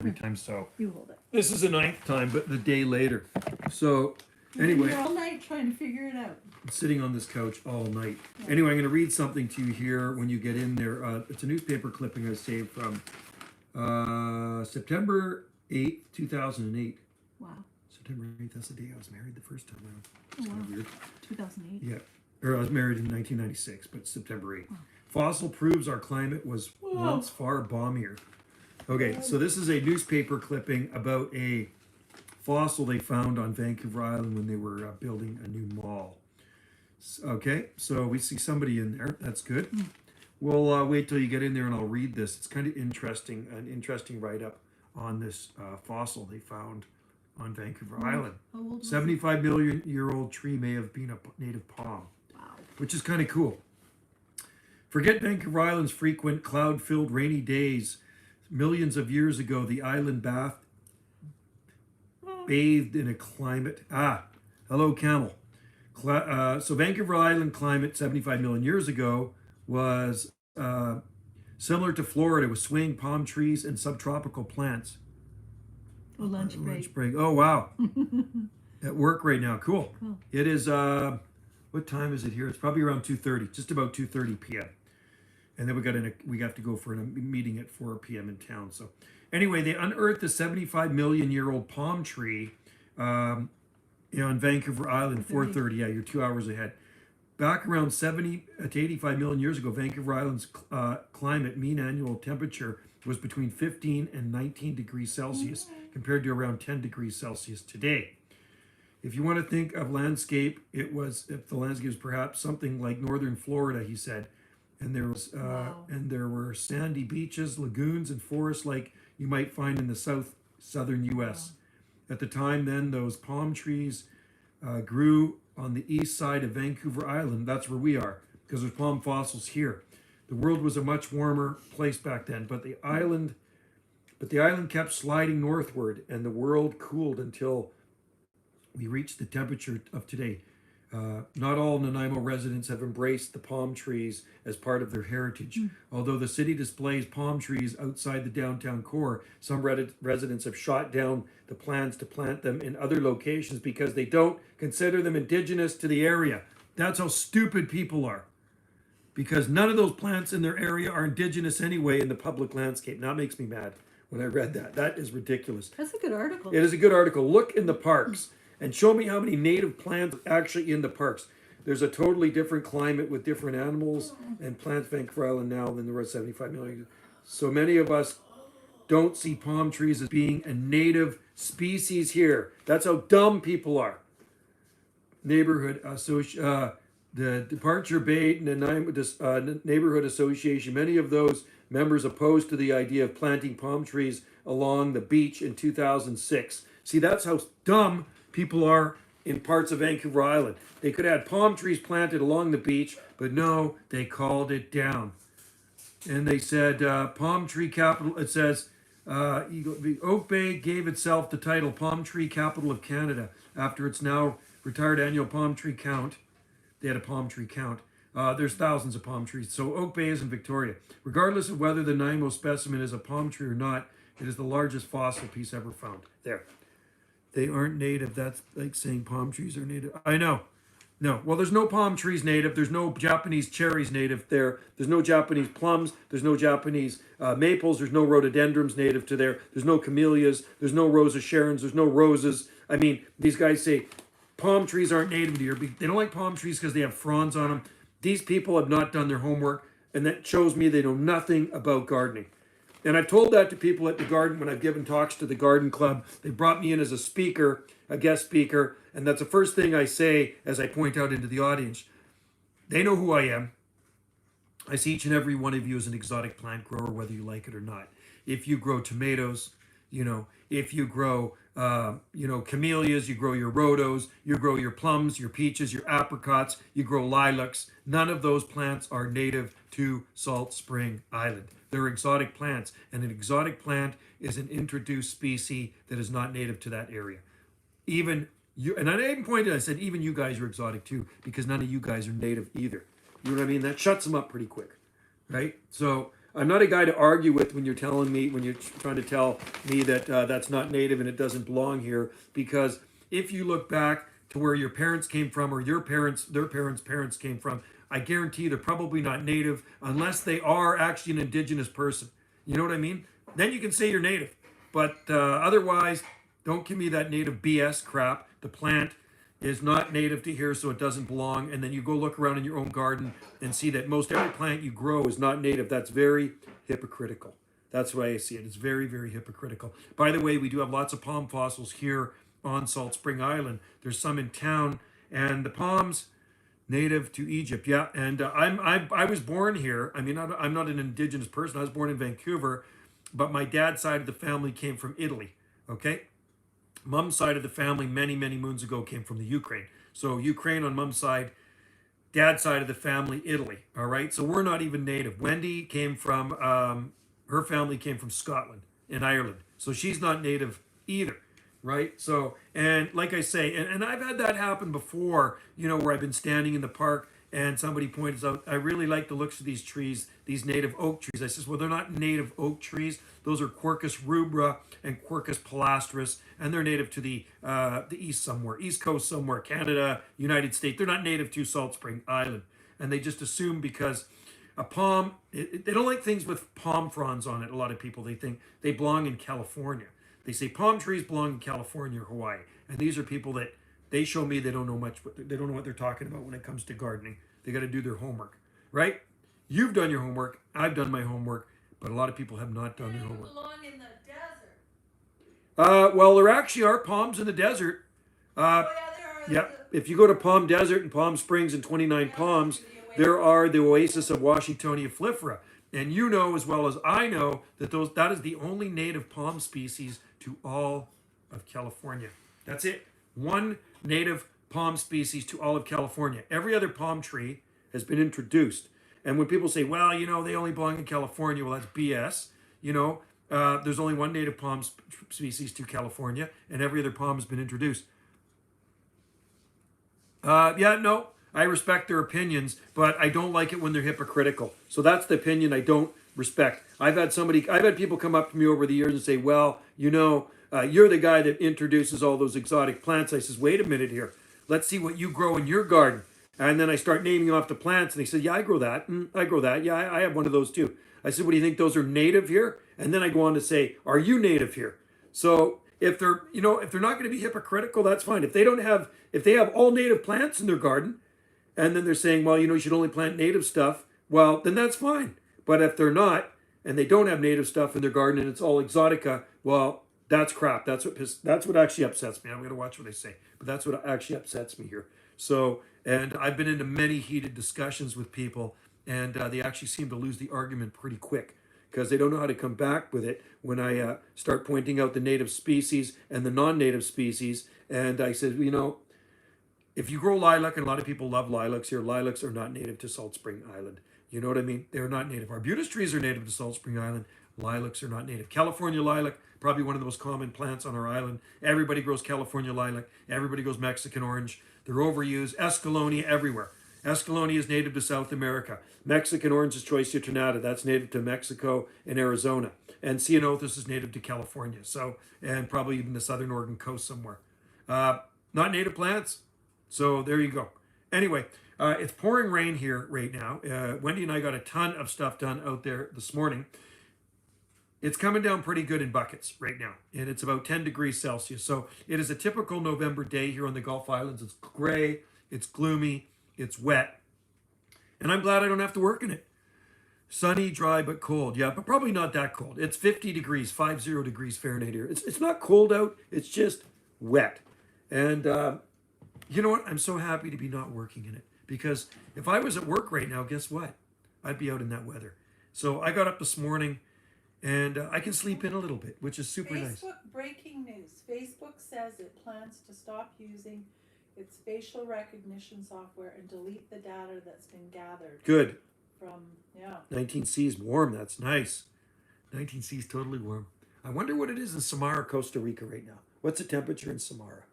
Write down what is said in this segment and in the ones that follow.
every time. So You hold it. this is the 9th time, but the day later. So anyway, You're all night trying to figure it out. I'm sitting on this couch all night. Yeah. Anyway, I'm going to read something to you here when you get in there. It's a newspaper clipping I saved from September 8th, 2008. Wow. September 8th, that's the day I was married the first time around. Oh, wow. Kind of weird. 2008. Yeah. Or I was married in 1996, but September 8th. Wow. Fossil proves our climate was once far balmier. Okay, so this is a newspaper clipping about a fossil they found on Vancouver Island when they were building a new mall. Okay, so we see somebody in there. That's good. We'll wait till you get in there and I'll read this. It's kind of interesting, an interesting write-up on this fossil they found on Vancouver Island. How old was 75 million year old tree may have been a native palm, Wow. which is kind of cool. Forget Vancouver Island's frequent cloud-filled rainy days. Millions of years ago, the island bathed in a climate. Hello, camel. So Vancouver Island climate 75 million years ago was similar to Florida with swaying palm trees and subtropical plants. Oh, lunch break. Oh, wow. At work right now. Cool. Cool. It is, what time is it here? It's probably around 2:30, just about 2:30 p.m. And then we have to go for a meeting at 4 p.m. in town. So anyway, they unearthed a 75 million year old palm tree on Vancouver Island, 4:30. Yeah, you're 2 hours ahead. Back around 70 to 85 million years ago, Vancouver Island's climate mean annual temperature was between 15 and 19 degrees Celsius compared to around 10 degrees Celsius today. If you want to think of landscape, if the landscape is perhaps something like northern Florida, he said. And there was and there were sandy beaches, lagoons, and forests like you might find in the southern U.S. At the time, then those palm trees grew on the east side of Vancouver Island. That's where we are, because there's palm fossils here. The world was a much warmer place back then, but the island kept sliding northward, and the world cooled until we reached the temperature of today. Not all Nanaimo residents have embraced the palm trees as part of their heritage. Although the city displays palm trees outside the downtown core, some residents have shot down the plans to plant them in other locations because they don't consider them indigenous to the area. That's how stupid people are. Because none of those plants in their area are indigenous anyway in the public landscape. Now, that makes me mad when I read that. That is ridiculous. That's a good article. It is a good article. Look in the parks. And show me how many native plants are actually in the parks. There's a totally different climate with different animals and plants Vancouver Island now than there was 75 million. So many of us don't see palm trees as being a native species here. That's how dumb people are. The Departure Bay Neighborhood Association, many of those members opposed to the idea of planting palm trees along the beach in 2006. See, that's how dumb people are in parts of Vancouver Island. They could have had palm trees planted along the beach, but no, they called it down. And they said, palm tree capital, it says, Oak Bay gave itself the title Palm Tree Capital of Canada after its now retired annual palm tree count. They had a palm tree count. There's thousands of palm trees. So Oak Bay is in Victoria. Regardless of whether the Nanaimo specimen is a palm tree or not, it is the largest fossil piece ever found. There. They aren't native. That's like saying palm trees are native. I know. No. Well, there's no palm trees native. There's no Japanese cherries native there. There's no Japanese plums. There's no Japanese maples. There's no rhododendrons native to there. There's no camellias. There's no Rosa Sharons. There's no roses. I mean, these guys say palm trees aren't native to here. They don't like palm trees because they have fronds on them. These people have not done their homework, and that shows me they know nothing about gardening. And I've told that to people at the garden when I've given talks to the garden club. They brought me in as a speaker, a guest speaker, and that's the first thing I say as I point out into the audience. They know who I am. I see each and every one of you as an exotic plant grower, whether you like it or not. If you grow tomatoes, if you grow, camellias, you grow your rhodos, you grow your plums, your peaches, your apricots, you grow lilacs. None of those plants are native to Salt Spring Island. They're exotic plants, and an exotic plant is an introduced species that is not native to that area. Even you, and I even pointed, I said, even you guys are exotic too, because none of you guys are native either. You know what I mean? That shuts them up pretty quick, right? So I'm not a guy to argue with when you're trying to tell me that that's not native and it doesn't belong here. Because if you look back to where your parents came from or your parents, their parents came from, I guarantee they're probably not native unless they are actually an indigenous person. You know what I mean? Then you can say you're native. But otherwise, don't give me that native BS crap. The plant is not native to here, so it doesn't belong. And then you go look around in your own garden and see that most every plant you grow is not native. That's very hypocritical. That's why I see it. It's very, very hypocritical. By the way, we do have lots of palm fossils here on Salt Spring Island. There's some in town, and the palms native to Egypt. Yeah, and I was born here. I mean, I'm not an indigenous person. I was born in Vancouver, but my dad's side of the family came from Italy. Okay. Mom's side of the family many, many moons ago came from the Ukraine. So Ukraine on mom's side, dad's side of the family, Italy. All right. So we're not even native. Wendy came from, her family came from Scotland and Ireland. So she's not native either. Right. So, and like I say, and I've had that happen before, where I've been standing in the park and somebody points out, I really like the looks of these trees, these native oak trees. I says, well, they're not native oak trees. Those are Quercus rubra and Quercus pilastris, and they're native to the east somewhere, east coast somewhere, Canada, United States. They're not native to Salt Spring Island. And they just assume because a palm, they don't like things with palm fronds on it. A lot of people, they think they belong in California. They say palm trees belong in California or Hawaii. And these are people that they show me they don't know much, they don't know what they're talking about when it comes to gardening. They got to do their homework, right? You've done your homework. I've done my homework, but a lot of people have not done their homework. Belong in the desert. Well, there actually are palms in the desert. Oh yeah, there are. Yeah, if you go to Palm Desert and Palm Springs and 29 Palms, there are the oasis of Washingtonia flifera. And you know as well as I know that that is the only native palm species to all of California. That's it. One native palm species to all of California. Every other palm tree has been introduced. And when people say, well, they only belong in California, well, that's BS. There's only one native palm species to California, and every other palm has been introduced. No, I respect their opinions, but I don't like it when they're hypocritical. So that's the opinion I don't respect. I've had people come up to me over the years and say, well, you're the guy that introduces all those exotic plants. I says, wait a minute here. Let's see what you grow in your garden. And then I start naming off the plants, and they said, yeah, I grow that. I grow that. Yeah, I have one of those too. I said, what do you think? Those are native here? And then I go on to say, are you native here? So if they're not going to be hypocritical, that's fine. If they have all native plants in their garden, and then they're saying, well, you should only plant native stuff, well, then that's fine. But if they're not, and they don't have native stuff in their garden, and it's all exotica, well, that's crap. That's what actually upsets me. I'm going to watch what I say, but that's what actually upsets me here. So, and I've been into many heated discussions with people, and they actually seem to lose the argument pretty quick because they don't know how to come back with it when I start pointing out the native species and the non-native species. And I said, if you grow lilac, and a lot of people love lilacs here, lilacs are not native to Salt Spring Island. You know what I mean? They're not native. Arbutus trees are native to Salt Spring Island. Lilacs are not native. California lilac, probably one of the most common plants on our island. Everybody grows California lilac. Everybody grows Mexican orange. They're overused. Escallonia everywhere. Escallonia is native to South America. Mexican orange is Choicea ternata. That's native to Mexico and Arizona. And ceanothus is native to California. So, and probably even the southern Oregon coast somewhere. Not native plants. So there you go. Anyway, it's pouring rain here right now. Wendy and I got a ton of stuff done out there this morning. It's coming down pretty good in buckets right now, and it's about 10 degrees Celsius. So it is a typical November day here on the Gulf Islands. It's gray, it's gloomy, it's wet, and I'm glad I don't have to work in it. Sunny, dry, but cold. Yeah, but probably not that cold. It's 50 degrees, 50 degrees Fahrenheit here. It's not cold out. It's just wet. And you know what? I'm so happy to be not working in it, because if I was at work right now, guess what? I'd be out in that weather. So I got up this morning, and I can sleep in a little bit, which is super nice. Breaking news. Facebook says it plans to stop using its facial recognition software and delete the data that's been gathered. Good. From, yeah. 19C is warm. That's nice. 19C is totally warm. I wonder what it is in Samara, Costa Rica right now. What's the temperature in Samara?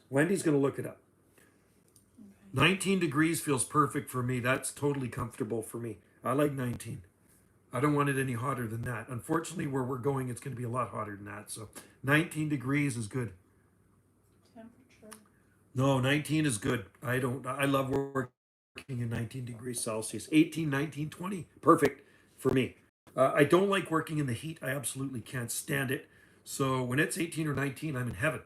Wendy's going to look it up. Okay. 19 degrees feels perfect for me. That's totally comfortable for me. I like 19. I don't want it any hotter than that. Unfortunately, where we're going, it's going to be a lot hotter than that. So 19 degrees is good. Temperature. No, 19 is good. I love working in 19 degrees Celsius. 18, 19, 20, perfect for me. I don't like working in the heat. I absolutely can't stand it. So when it's 18 or 19, I'm in heaven.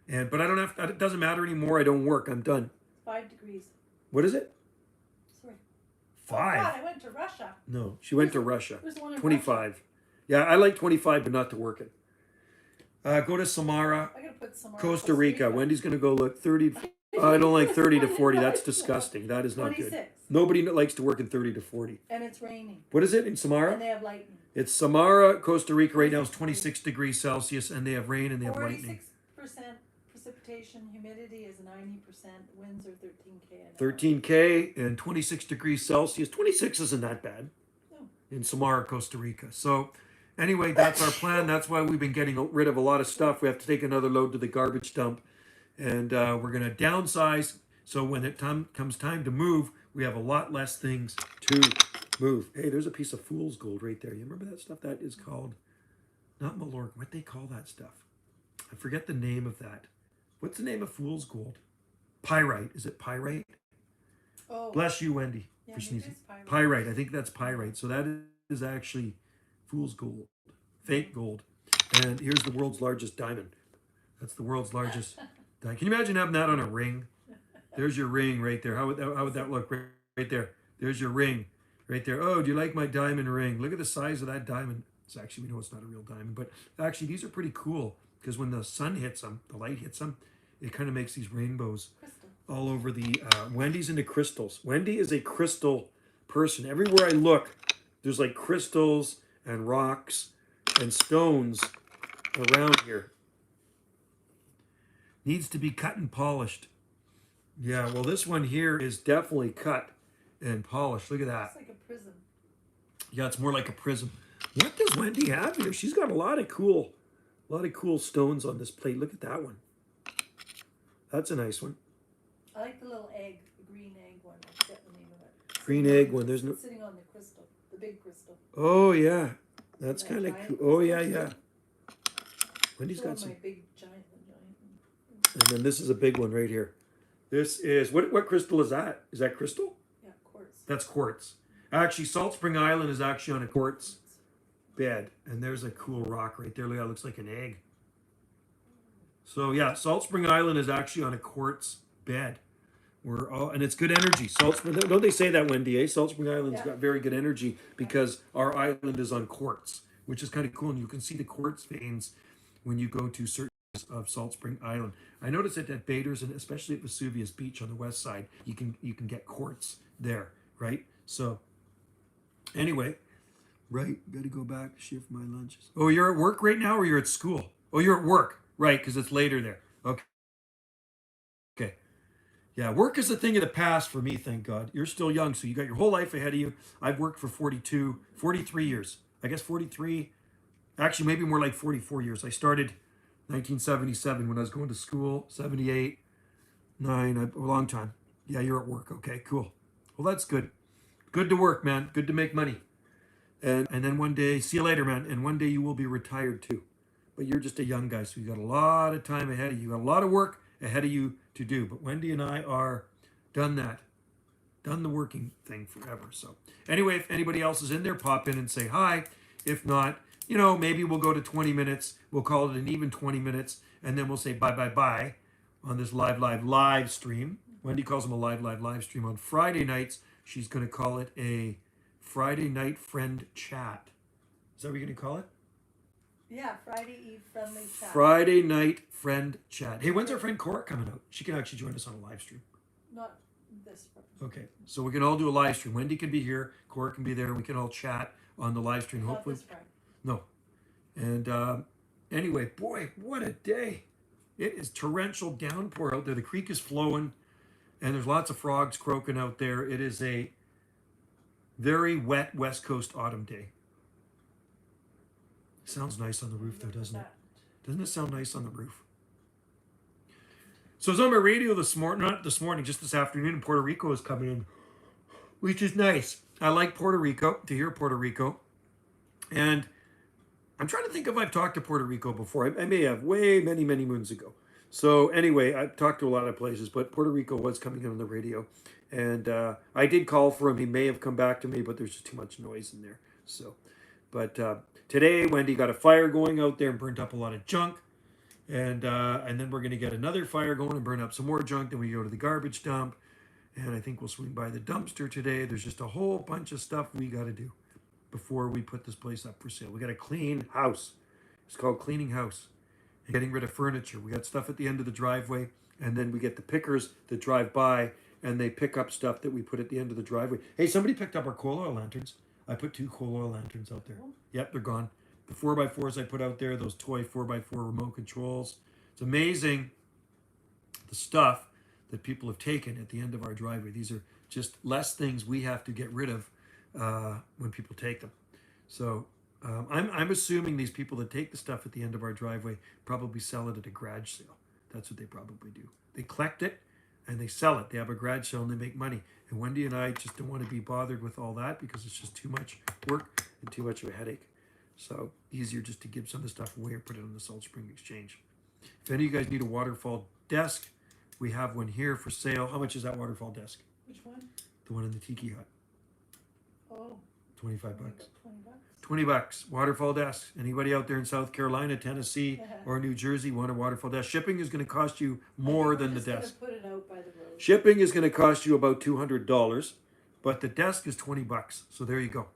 But I don't have, it doesn't matter anymore. I don't work. I'm done. 5 degrees. What is it? Sorry. 5. Oh, God, I went to Russia. No, she went to Russia. There's one in 25. Russia. Yeah, I like 25, but not to work it. Go to Samara, I gotta put some Costa Rica. Wendy's going to go look 30. I don't like 30 to 40. That's disgusting. That is not good. 26. Nobody likes to work in 30 to 40. And it's raining. What is it in Samara? And they have lightning. It's Samara, Costa Rica. Right now it's 26 degrees Celsius, and they have rain and they have lightning. 46% precipitation, humidity is 90%, winds are 13K an hour. 13K and 26 degrees Celsius. 26 isn't that bad No. in Samara, Costa Rica. So anyway, that's our plan. That's why we've been getting rid of a lot of stuff. We have to take another load to the garbage dump, and we're going to downsize. So when it comes time to move, we have a lot less things to move. Hey, there's a piece of fool's gold right there. You remember that stuff? That is called, not Malort. What they call that stuff? I forget the name of that. What's the name of fool's gold? Pyrite. Is it pyrite? Oh. Bless you, Wendy, Yeah, for maybe sneezing. it's pyrite. Pyrite. I think that's pyrite. So that is actually fool's gold, fake gold. And here's the world's largest diamond. That's the world's largest diamond. Can you imagine having that on a ring? There's your ring right there. How would that look right there? There's your ring right there. Oh, do you like my diamond ring? Look at the size of that diamond. It's actually, we know it's not a real diamond, but actually these are pretty cool because when the sun hits them, the light hits them, it kind of makes these rainbows Crystal. all over the, Wendy's into crystals. Wendy is a crystal person. Everywhere I look, there's like crystals and rocks and stones around here. Needs to be cut and polished. Yeah, well, this one here is definitely cut and polished. Look at that. It's like a prism. Yeah, it's more like a prism. What does Wendy have here? She's got a lot of cool stones on this plate. Look at that one. That's a nice one. I like the little egg, the green egg one. I forget the name of it. Green egg one. There's no. It's sitting on the crystal, the big crystal. Oh yeah, that's That kind of giant cool. Oh yeah, crystal. yeah. Wendy's Still got some. my big giant. And then this is a big one right here. This is what crystal is that? Is that crystal? Yeah, quartz. That's quartz. Actually, Salt Spring Island is actually on a quartz bed, and there's a cool rock right there. Look, that looks like an egg. So yeah, Salt Spring Island is actually on a quartz bed. And it's good energy. Salt Spring, don't they say that, Wendy? Eh? Salt Spring Island's got very good energy because our island is on quartz, which is kind of cool. And you can see the quartz veins when you go to certain of Salt Spring Island. I noticed that at Bader's and especially at Vesuvius Beach on the west side, you can get quartz there, right? So anyway, right, gotta go back to shift my lunches. Oh, you're at work right now or you're at school? Oh, you're at work, right, because it's later there. Okay. Yeah, work is a thing of the past for me, thank God. You're still young, so you got your whole life ahead of you. I've worked for 43 years. I guess 43, actually maybe more like 44 years. I started 1977 when I was going to school, 78, 9, a long time. Yeah, you're at work. Okay, cool. Well, that's good. Good to work, man. Good to make money. And then one day, see you later, man. And one day you will be retired too. But you're just a young guy, so you got a lot of time ahead of you. You got a lot of work ahead of you to do. But Wendy and I are done the working thing forever. So anyway, if anybody else is in there, pop in and say hi. If not, maybe we'll go to 20 minutes. We'll call it an even 20 minutes. And then we'll say bye on this live stream. Wendy calls them a live stream. On Friday nights, she's going to call it a Friday night friend chat. Is that what you're going to call it? Yeah, Friday Eve friendly chat. Friday night friend chat. Hey, when's our friend Cora coming out? She can actually join us on a live stream. Not this one. Okay, so we can all do a live stream. Wendy can be here. Cora can be there. We can all chat on the live stream. Not Hopefully, this Friday. no. And anyway, boy, what a day! It is torrential downpour out there. The creek is flowing, and there's lots of frogs croaking out there. It is a very wet West Coast autumn day. Sounds nice on the roof, though, doesn't it? Doesn't it sound nice on the roof? So I was on my radio this morning, not this morning, just this afternoon, and Puerto Rico is coming in, which is nice. I like Puerto Rico, to hear Puerto Rico. And I'm trying to think if I've talked to Puerto Rico before. I may have, way many, many moons ago. So anyway, I've talked to a lot of places, but Puerto Rico was coming on the radio. And I did call for him. He may have come back to me, but there's just too much noise in there. So, but today, Wendy got a fire going out there and burnt up a lot of junk. And then we're going to get another fire going and burn up some more junk. Then we go to the garbage dump. And I think we'll swing by the dumpster today. There's just a whole bunch of stuff we got to do before we put this place up for sale. We got to clean house. It's called cleaning house. And getting rid of furniture. We got stuff at the end of the driveway, and then we get the pickers that drive by and they pick up stuff that we put at the end of the driveway. Hey, somebody picked up our coal oil lanterns. I put 2 coal oil lanterns out there. Yep, they're gone. The 4x4s I put out there, those toy 4x4 remote controls. It's amazing the stuff that people have taken at the end of our driveway. These are just less things we have to get rid of when people take them. So I'm assuming these people that take the stuff at the end of our driveway probably sell it at a garage sale. That's what they probably do. They collect it and they sell it. They have a garage sale and they make money. And Wendy and I just don't want to be bothered with all that because it's just too much work and too much of a headache. So easier just to give some of the stuff away or put it on the Salt Spring Exchange. If any of you guys need a waterfall desk, we have one here for sale. How much is that waterfall desk? Which one? The one in the Tiki Hut. Oh. 25 bucks. 20 bucks. 20 bucks. Waterfall desk. Anybody out there in South Carolina, Tennessee, or New Jersey want a waterfall desk? Shipping is going to cost you more than the desk. Put it out by the road. Shipping is going to cost you about $200, but the desk is 20 bucks. So there you go.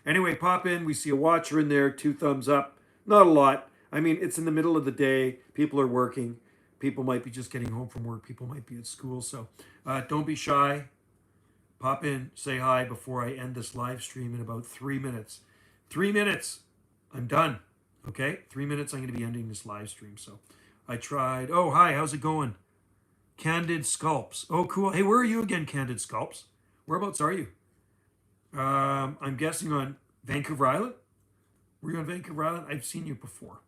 Anyway, pop in. We see a watcher in there. 2 thumbs up. Not a lot. I mean, it's in the middle of the day. People are working. People might be just getting home from work. People might be at school. So don't be shy. Pop in, say hi before I end this live stream in about 3 minutes. 3 minutes. I'm done. Okay? 3 minutes, I'm going to be ending this live stream. So I tried. Oh, hi. How's it going? Candid Sculpts. Oh, cool. Hey, where are you again, Candid Sculpts? Whereabouts are you? I'm guessing on Vancouver Island. Were you on Vancouver Island? I've seen you before.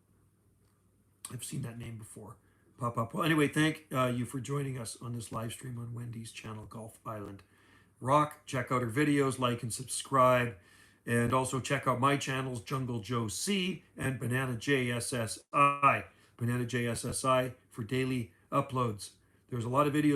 I've seen that name before pop up. Well, anyway, thank you for joining us on this live stream on Wendy's channel, Golf Island Rock. Check out her videos, like and subscribe. And also check out my channels, Jungle Joe C and Banana JSSI. Banana JSSI for daily uploads. There's a lot of videos